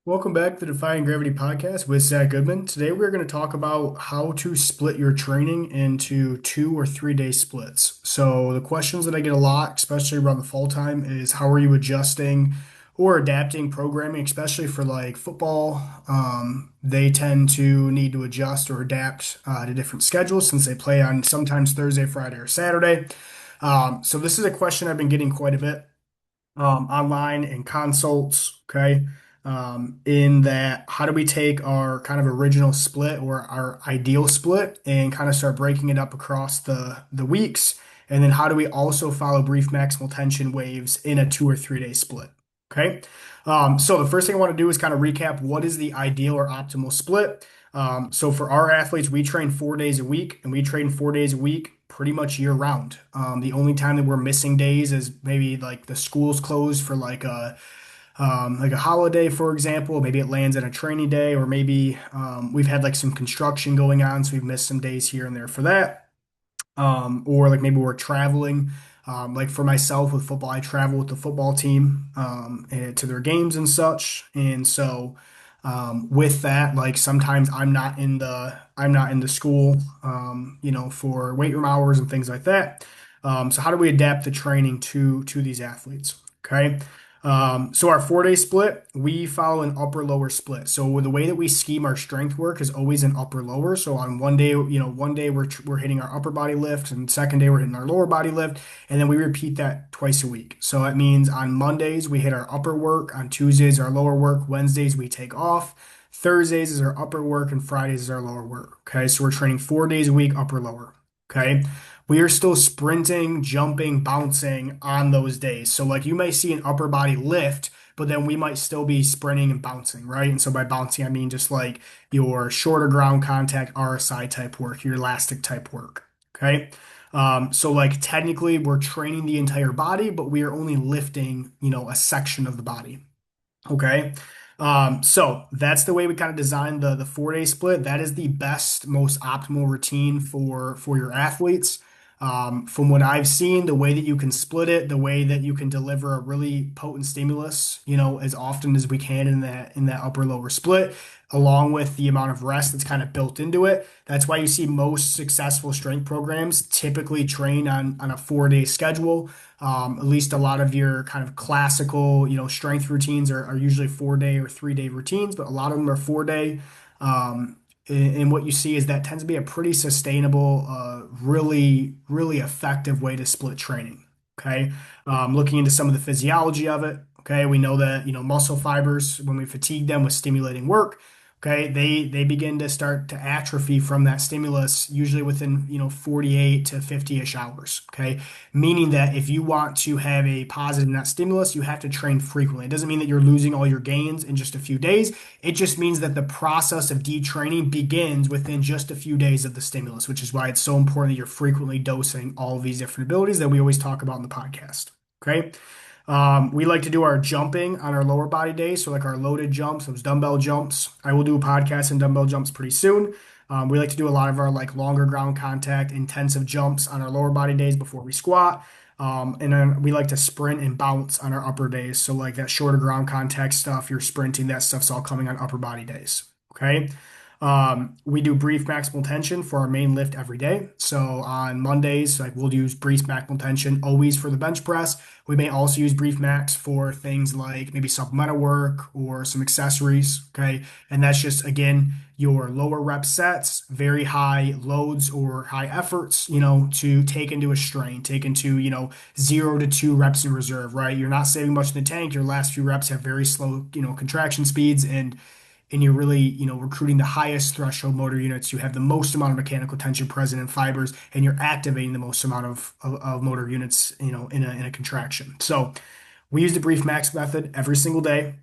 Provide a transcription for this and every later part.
Welcome back to the Defying Gravity podcast with Zac.Goodman. Today we're going to talk about how to split your training into 2 or 3 day splits. So the questions that I get a lot, especially around the fall time, is how are you adjusting or adapting programming, especially for like football. They tend to need to adjust or adapt to different schedules since they play on sometimes Thursday, Friday, or Saturday. So this is a question I've been getting quite a bit online and consults, okay? In that, how do we take our kind of original split or our ideal split and kind of start breaking it up across the weeks? And then how do we also follow brief maximal tension waves in a 2 or 3 day split? Okay. So the first thing I want to do is kind of recap what is the ideal or optimal split. So for our athletes, we train 4 days a week, and we train 4 days a week pretty much year round. The only time that we're missing days is maybe like the school's closed for like a holiday, for example. Maybe it lands on a training day, or maybe we've had like some construction going on, so we've missed some days here and there for that. Or like maybe we're traveling. Like for myself with football, I travel with the football team and to their games and such. And so with that, like sometimes I'm not in the school, for weight room hours and things like that. So how do we adapt the training to these athletes? Okay. So our 4 day split, we follow an upper lower split. So the way that we scheme our strength work is always an upper lower. So on one day, one day we're hitting our upper body lift, and second day we're hitting our lower body lift, and then we repeat that twice a week. So that means on Mondays we hit our upper work, on Tuesdays our lower work, Wednesdays we take off, Thursdays is our upper work, and Fridays is our lower work. Okay, so we're training 4 days a week, upper lower. Okay. We are still sprinting, jumping, bouncing on those days. So, like, you may see an upper body lift, but then we might still be sprinting and bouncing, right? And so, by bouncing, I mean just like your shorter ground contact, RSI type work, your elastic type work. Okay. So, like, technically, we're training the entire body, but we are only lifting, a section of the body. Okay. So that's the way we kind of designed the 4 day split. That is the best, most optimal routine for your athletes. From what I've seen, the way that you can split it, the way that you can deliver a really potent stimulus, as often as we can in that upper lower split, along with the amount of rest that's kind of built into it. That's why you see most successful strength programs typically train on a 4 day schedule. At least a lot of your kind of classical, strength routines are usually 4 day or 3 day routines, but a lot of them are 4 day. And what you see is that tends to be a pretty sustainable, really, really effective way to split training. Okay. Looking into some of the physiology of it. Okay. We know that, muscle fibers, when we fatigue them with stimulating work, okay, they begin to start to atrophy from that stimulus, usually within, 48 to 50-ish hours. Okay. Meaning that if you want to have a positive net stimulus, you have to train frequently. It doesn't mean that you're losing all your gains in just a few days. It just means that the process of detraining begins within just a few days of the stimulus, which is why it's so important that you're frequently dosing all of these different abilities that we always talk about in the podcast. Okay. We like to do our jumping on our lower body days. So, like our loaded jumps, those dumbbell jumps. I will do a podcast on dumbbell jumps pretty soon. We like to do a lot of our like longer ground contact, intensive jumps on our lower body days before we squat. And then we like to sprint and bounce on our upper days. So, like that shorter ground contact stuff, you're sprinting, that stuff's all coming on upper body days. Okay. We do brief maximal tension for our main lift every day. So on Mondays, like we'll use brief maximal tension always for the bench press. We may also use brief max for things like maybe supplemental work or some accessories. Okay. And that's just, again, your lower rep sets, very high loads or high efforts, to take into a strain, take into, 0 to 2 reps in reserve, right? You're not saving much in the tank. Your last few reps have very slow, contraction speeds, and you're really, recruiting the highest threshold motor units. You have the most amount of mechanical tension present in fibers, and you're activating the most amount of motor units, in a contraction. So we use the brief max method every single day,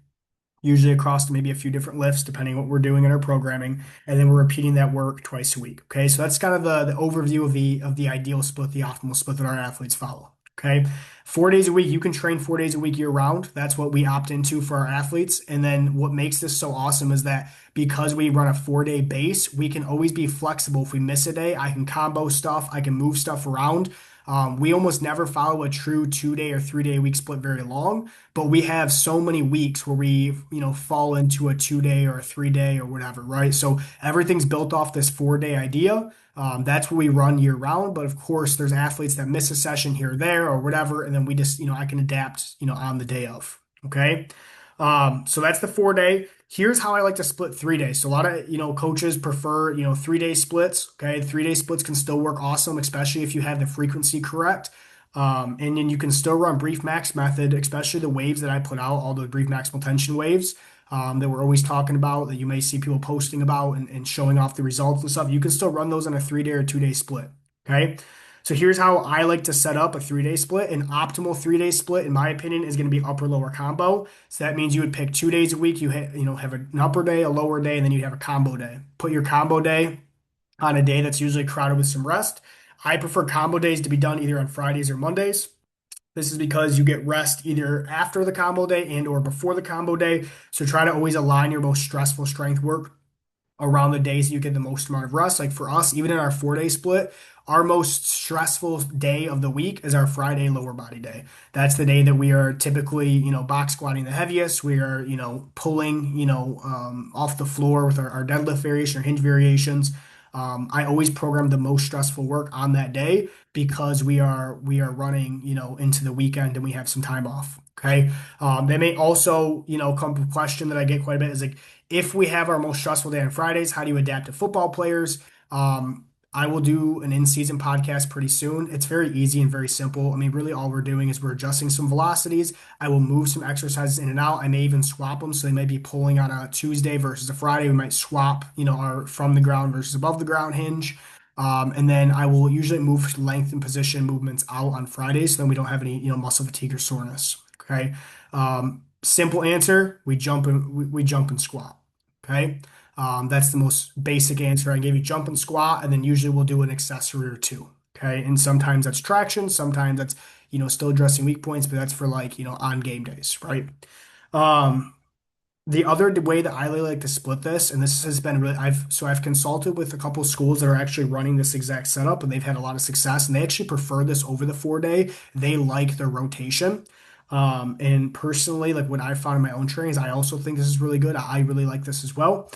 usually across maybe a few different lifts, depending on what we're doing in our programming. And then we're repeating that work twice a week. Okay. So that's kind of the overview of the ideal split, the optimal split that our athletes follow. Okay. 4 days a week, you can train 4 days a week year round. That's what we opt into for our athletes. And then what makes this so awesome is that because we run a 4 day base, we can always be flexible. If we miss a day, I can combo stuff, I can move stuff around. We almost never follow a true 2 day or 3 day week split very long, but we have so many weeks where we, fall into a 2 day or a 3 day or whatever, right? So everything's built off this 4 day idea. That's what we run year round. But of course, there's athletes that miss a session here or there or whatever, and then we just, I can adapt, on the day of. Okay. So that's the 4 day. Here's how I like to split 3 days. So a lot of, coaches prefer, 3 day splits. Okay. 3 day splits can still work awesome, especially if you have the frequency correct. And then you can still run brief max method, especially the waves that I put out, all the brief maximal tension waves that we're always talking about, that you may see people posting about and showing off the results and stuff. You can still run those on a 3 day or 2 day split. Okay. So here's how I like to set up a 3 day split. An optimal 3 day split, in my opinion, is going to be upper lower combo. So that means you would pick 2 days a week. Have an upper day, a lower day, and then you have a combo day. Put your combo day on a day that's usually crowded with some rest. I prefer combo days to be done either on Fridays or Mondays. This is because you get rest either after the combo day and or before the combo day. So try to always align your most stressful strength work around the days you get the most amount of rest. Like for us, even in our 4 day split, our most stressful day of the week is our Friday lower body day. That's the day that we are typically, box squatting the heaviest. We are, pulling, off the floor with our deadlift variation or hinge variations. I always program the most stressful work on that day because we are running, into the weekend and we have some time off. Okay. They may also, come to a question that I get quite a bit is like, if we have our most stressful day on Fridays, how do you adapt to football players? I will do an in-season podcast pretty soon. It's very easy and very simple. I mean, really all we're doing is we're adjusting some velocities. I will move some exercises in and out. I may even swap them. So they may be pulling on a Tuesday versus a Friday. We might swap, our from the ground versus above the ground hinge. And then I will usually move length and position movements out on Fridays so then we don't have any, muscle fatigue or soreness. Okay. Simple answer, we jump and squat. Okay. That's the most basic answer. I gave you jump and squat, and then usually we'll do an accessory or two. Okay. And sometimes that's traction, sometimes that's, still addressing weak points, but that's for like, on game days, right? Um, the other way that I really like to split this, and this has been really, I've consulted with a couple schools that are actually running this exact setup, and they've had a lot of success, and they actually prefer this over the 4 day. They like their rotation. And personally, like what I found in my own trainings, I also think this is really good. I really like this as well.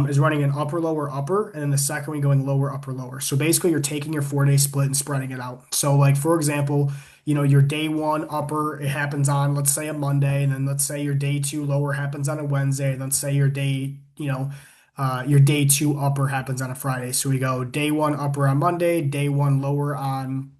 Is running an upper, lower, upper, and then the second one going lower, upper, lower. So basically, you're taking your 4 day split and spreading it out. So, like for example, your day one upper, it happens on, let's say, a Monday, and then let's say your day two lower happens on a Wednesday, and let's say your day two upper happens on a Friday. So we go day one upper on Monday, day one lower on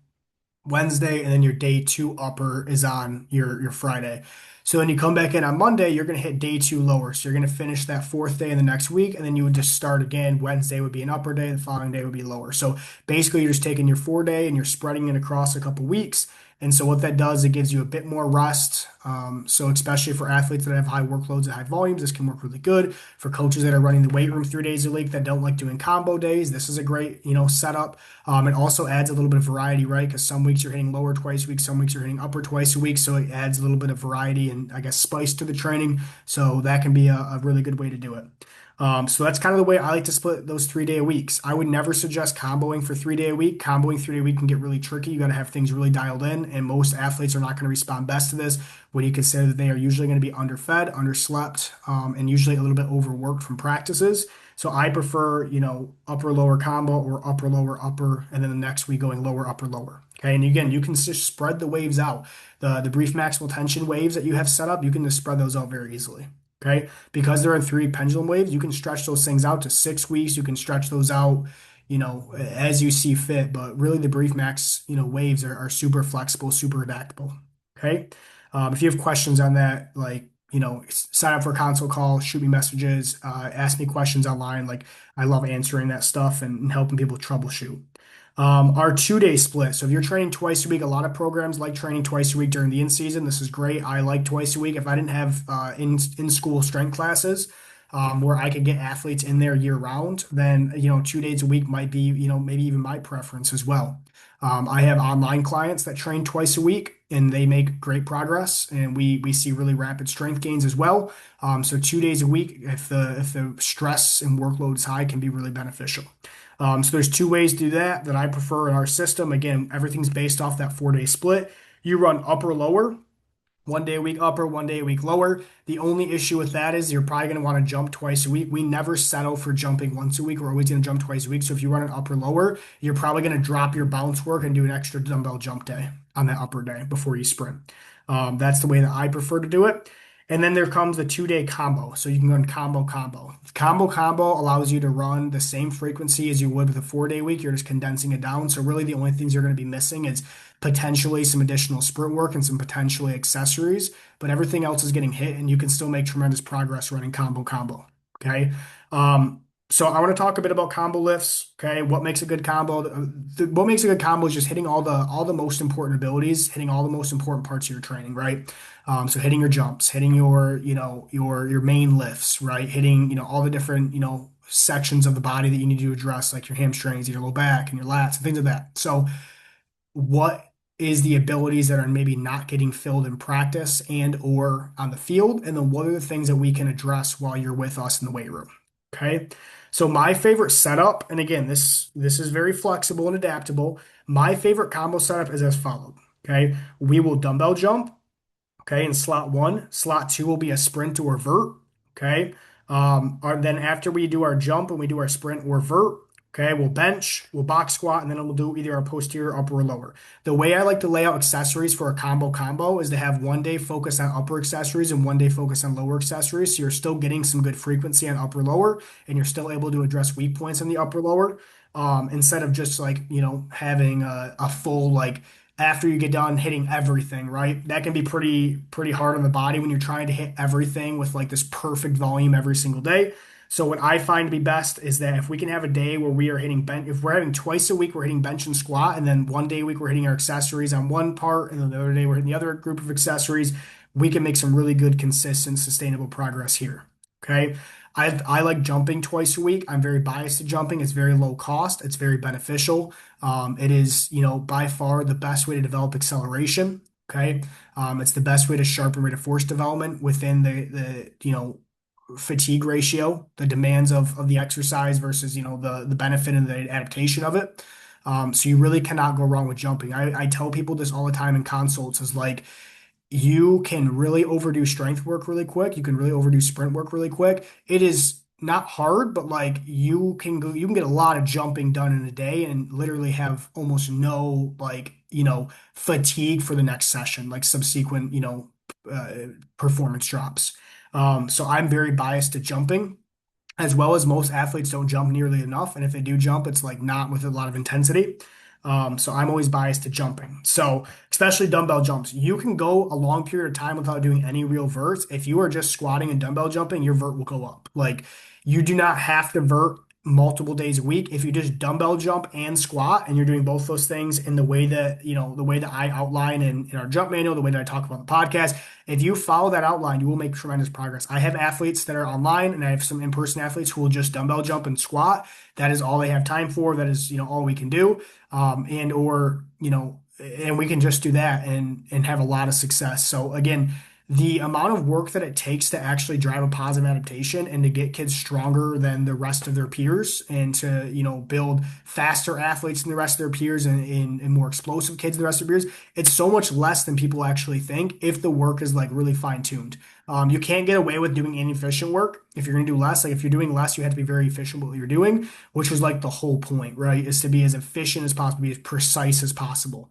Wednesday, and then your day two upper is on your Friday. So then you come back in on Monday, you're going to hit day two lower. So you're going to finish that fourth day in the next week, and then you would just start again. Wednesday would be an upper day, the following day would be lower. So basically, you're just taking your 4 day and you're spreading it across a couple weeks. And so what that does, it gives you a bit more rest. So especially for athletes that have high workloads and high volumes, this can work really good. For coaches that are running the weight room 3 days a week that don't like doing combo days, this is a great, setup. It also adds a little bit of variety, right? Because some weeks you're hitting lower twice a week, some weeks you're hitting upper twice a week. So it adds a little bit of variety and I guess spice to the training. So that can be a really good way to do it. So that's kind of the way I like to split those 3 day weeks. I would never suggest comboing for 3 day a week. Comboing 3 day a week can get really tricky. You got to have things really dialed in, and most athletes are not going to respond best to this when you consider that they are usually going to be underfed, underslept, and usually a little bit overworked from practices. So I prefer, upper lower combo or upper lower upper, and then the next week going lower upper lower. Okay, and again, you can just spread the waves out. The brief maximal tension waves that you have set up, you can just spread those out very easily. Okay. Because they're in 3 pendulum waves, you can stretch those things out to 6 weeks. You can stretch those out, as you see fit. But really, the brief max, waves are super flexible, super adaptable. Okay. If you have questions on that, like, sign up for a console call, shoot me messages, ask me questions online. Like, I love answering that stuff and helping people troubleshoot. Our 2 day split. So if you're training twice a week, a lot of programs like training twice a week during the in season. This is great. I like twice a week. If I didn't have in school strength classes where I could get athletes in there year round, then 2 days a week might be maybe even my preference as well. I have online clients that train twice a week and they make great progress and we see really rapid strength gains as well. So 2 days a week, if the stress and workload is high, can be really beneficial. So there's two ways to do that I prefer in our system. Again, everything's based off that 4 day split. You run upper lower. 1 day a week upper, 1 day a week lower. The only issue with that is you're probably going to want to jump twice a week. We never settle for jumping once a week. We're always going to jump twice a week. So if you run an upper lower, you're probably going to drop your bounce work and do an extra dumbbell jump day on that upper day before you sprint. That's the way that I prefer to do it. And then there comes the 2 day combo. So you can go in combo combo. Combo combo allows you to run the same frequency as you would with a 4 day week. You're just condensing it down. So really the only things you're going to be missing is potentially some additional sprint work and some potentially accessories, but everything else is getting hit and you can still make tremendous progress running combo combo. Okay. Um, so I want to talk a bit about combo lifts. Okay. What makes a good combo? What makes a good combo is just hitting all the most important abilities, hitting all the most important parts of your training, right? So hitting your jumps, hitting your main lifts, right? Hitting, all the different, sections of the body that you need to address, like your hamstrings, your low back and your lats and things like that. So what is the abilities that are maybe not getting filled in practice and or on the field, and then what are the things that we can address while you're with us in the weight room. Okay, so my favorite setup, and again, this is very flexible and adaptable. My favorite combo setup is as followed. Okay, we will dumbbell jump. Okay, in slot one. Slot two will be a sprint or vert. Okay. Then after we do our jump and we do our sprint or vert, okay, we'll bench, we'll box squat, and then we'll do either our posterior, upper, or lower. The way I like to lay out accessories for a combo is to have 1 day focus on upper accessories and 1 day focus on lower accessories. So you're still getting some good frequency on upper lower, and you're still able to address weak points on the upper lower. Instead of just like, having a full like after you get done hitting everything, right? That can be pretty hard on the body when you're trying to hit everything with like this perfect volume every single day. So what I find to be best is that if we can have a day where we are hitting bench, if we're having twice a week we're hitting bench and squat, and then 1 day a week we're hitting our accessories on one part, and then the other day we're hitting the other group of accessories, we can make some really good, consistent, sustainable progress here. Okay. I like jumping twice a week. I'm very biased to jumping. It's very low cost. It's very beneficial. It is, by far the best way to develop acceleration. Okay. It's the best way to sharpen rate of force development within the fatigue ratio, the demands of the exercise versus, the benefit and the adaptation of it. So you really cannot go wrong with jumping. I tell people this all the time in consults is like, you can really overdo strength work really quick. You can really overdo sprint work really quick. It is not hard, but like you can get a lot of jumping done in a day and literally have almost no like, fatigue for the next session, like subsequent, performance drops. So I'm very biased to jumping as well as most athletes don't jump nearly enough. And if they do jump, it's like not with a lot of intensity. So I'm always biased to jumping. So especially dumbbell jumps, you can go a long period of time without doing any real verts. If you are just squatting and dumbbell jumping, your vert will go up. Like you do not have to vert multiple days a week. If you just dumbbell jump and squat and you're doing both those things in the way that, the way that I outline in our jump manual, the way that I talk about the podcast, if you follow that outline, you will make tremendous progress. I have athletes that are online and I have some in-person athletes who will just dumbbell jump and squat. That is all they have time for. That is, all we can do. And we can just do that and have a lot of success. So again, the amount of work that it takes to actually drive a positive adaptation and to get kids stronger than the rest of their peers and to, build faster athletes than the rest of their peers and more explosive kids than the rest of their peers, it's so much less than people actually think if the work is like really fine-tuned. You can't get away with doing inefficient work if you're going to do less. Like if you're doing less, you have to be very efficient with what you're doing, which was like the whole point, right? Is to be as efficient as possible, be as precise as possible.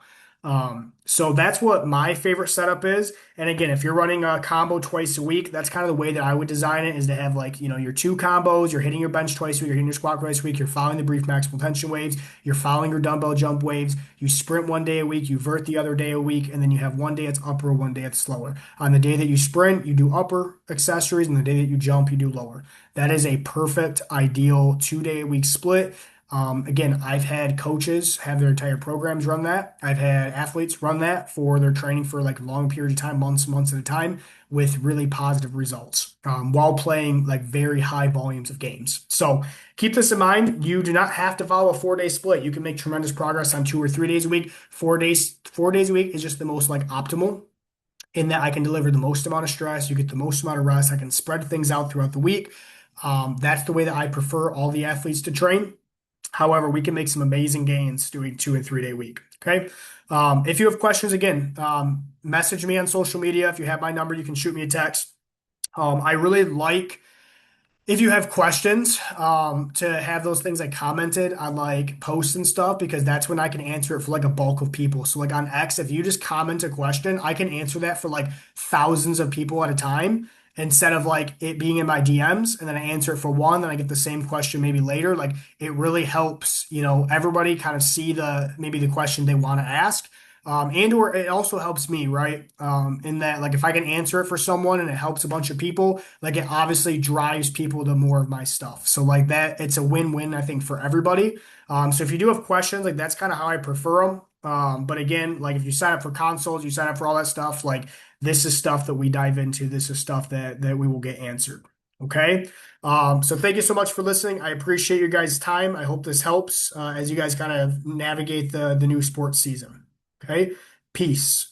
So that's what my favorite setup is. And again, if you're running a combo twice a week, that's kind of the way that I would design it is to have like, your two combos, you're hitting your bench twice a week, you're hitting your squat twice a week, you're following the brief maximal tension waves, you're following your dumbbell jump waves, you sprint 1 day a week, you vert the other day a week, and then you have 1 day it's upper, 1 day it's slower. On the day that you sprint, you do upper accessories, and the day that you jump, you do lower. That is a perfect, ideal 2 day a week split. Again, I've had coaches have their entire programs run that. I've had athletes run that for their training for like long periods of time, months at a time, with really positive results while playing like very high volumes of games. So keep this in mind. You do not have to follow a 4 day split. You can make tremendous progress on 2 or 3 days a week. 4 days a week is just the most like optimal in that I can deliver the most amount of stress. You get the most amount of rest. I can spread things out throughout the week. That's the way that I prefer all the athletes to train. However, we can make some amazing gains doing 2 and 3 day week. Okay. If you have questions, again, message me on social media. If you have my number, you can shoot me a text. I really like if you have questions, to have those things like commented on like posts and stuff, because that's when I can answer it for like a bulk of people. So like on X, if you just comment a question, I can answer that for like thousands of people at a time instead of like it being in my DMs and then I answer it for one, then I get the same question maybe later. Like it really helps, everybody kind of see maybe the question they want to ask. And or it also helps me, right? In that, like, if I can answer it for someone and it helps a bunch of people, like, it obviously drives people to more of my stuff. So, like, that, it's a win-win, I think, for everybody. So if you do have questions, like, that's kind of how I prefer them. But again, like, if you sign up for consults, you sign up for all that stuff, like, this is stuff that we dive into. This is stuff that we will get answered. Okay. So thank you so much for listening. I appreciate your guys' time. I hope this helps as you guys kind of navigate the new sports season. Okay. Peace.